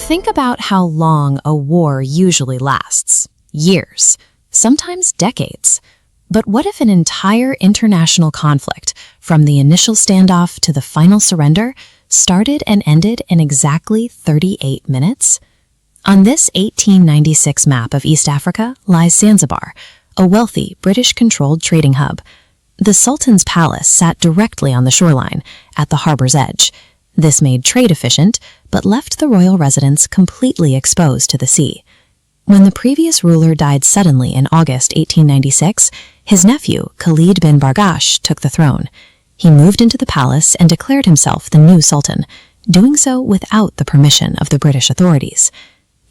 Think about how long a war usually lasts. Years, sometimes decades. But what if an entire international conflict, from the initial standoff to the final surrender, started and ended in exactly 38 minutes? On this 1896 map of East Africa lies Zanzibar, a wealthy British-controlled trading hub. The Sultan's palace sat directly on the shoreline, at the harbor's edge. This made trade efficient, but left the royal residence completely exposed to the sea. When the previous ruler died suddenly in August 1896, his nephew, Khalid bin Bargash, took the throne. He moved into the palace and declared himself the new sultan, doing so without the permission of the British authorities.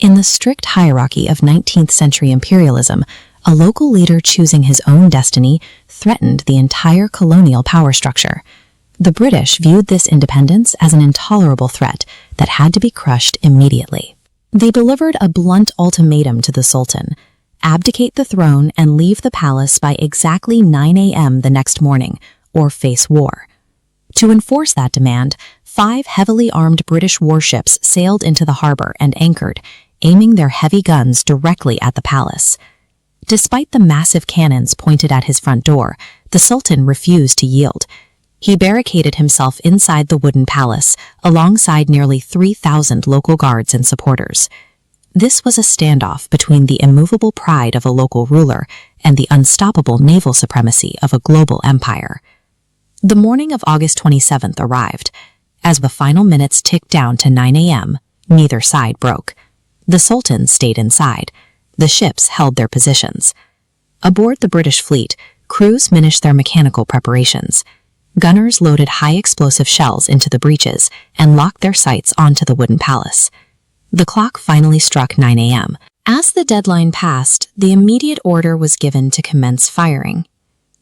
In the strict hierarchy of 19th century imperialism, a local leader choosing his own destiny threatened the entire colonial power structure. The British viewed this independence as an intolerable threat that had to be crushed immediately. They delivered a blunt ultimatum to the Sultan: abdicate the throne and leave the palace by exactly 9 a.m. the next morning, or face war. To enforce that demand, 5 heavily armed British warships sailed into the harbor and anchored, aiming their heavy guns directly at the palace. Despite the massive cannons pointed at his front door, the Sultan refused to yield. He barricaded himself inside the wooden palace, alongside nearly 3,000 local guards and supporters. This was a standoff between the immovable pride of a local ruler and the unstoppable naval supremacy of a global empire. The morning of August 27th arrived. As the final minutes ticked down to 9 a.m., neither side broke. The Sultan stayed inside. The ships held their positions. Aboard the British fleet, crews finished their mechanical preparations. Gunners loaded high-explosive shells into the breaches and locked their sights onto the wooden palace. The clock finally struck 9 a.m. As the deadline passed, the immediate order was given to commence firing.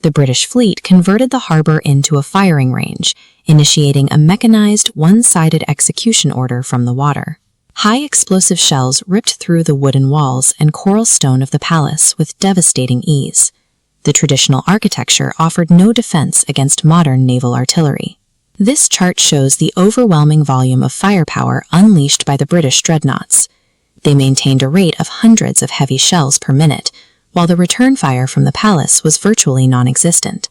The British fleet converted the harbor into a firing range, initiating a mechanized, one-sided execution order from the water. High-explosive shells ripped through the wooden walls and coral stone of the palace with devastating ease. The traditional architecture offered no defense against modern naval artillery. This chart shows the overwhelming volume of firepower unleashed by the British dreadnoughts. They maintained a rate of hundreds of heavy shells per minute, while the return fire from the palace was virtually non-existent.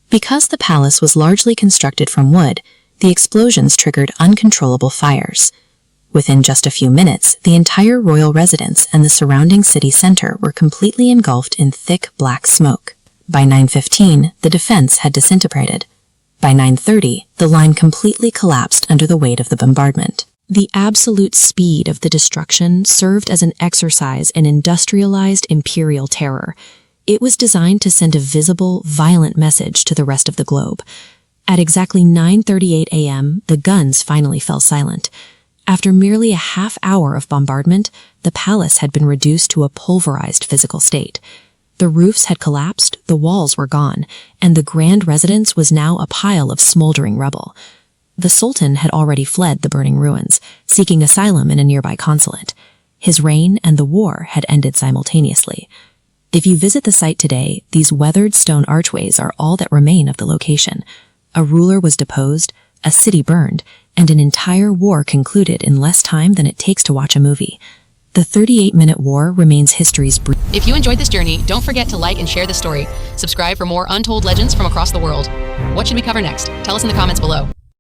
Because the palace was largely constructed from wood, the explosions triggered uncontrollable fires. Within just a few minutes, the entire royal residence and the surrounding city center were completely engulfed in thick black smoke. By 9:15, the defense had disintegrated. By 9:30, the line completely collapsed under the weight of the bombardment. The absolute speed of the destruction served as an exercise in industrialized imperial terror. It was designed to send a visible, violent message to the rest of the globe. At exactly 9:38 a.m., the guns finally fell silent. After merely a half hour of bombardment, the palace had been reduced to a pulverized physical state. The roofs had collapsed, the walls were gone, and the grand residence was now a pile of smoldering rubble. The Sultan had already fled the burning ruins, seeking asylum in a nearby consulate. His reign and the war had ended simultaneously. If you visit the site today, these weathered stone archways are all that remain of the location. A ruler was deposed, a city burned, and an entire war concluded in less time than it takes to watch a movie. The 38-minute war remains history's brief. If you enjoyed this journey, don't forget to like and share this story. Subscribe for more untold legends from across the world. What should we cover next? Tell us in the comments below.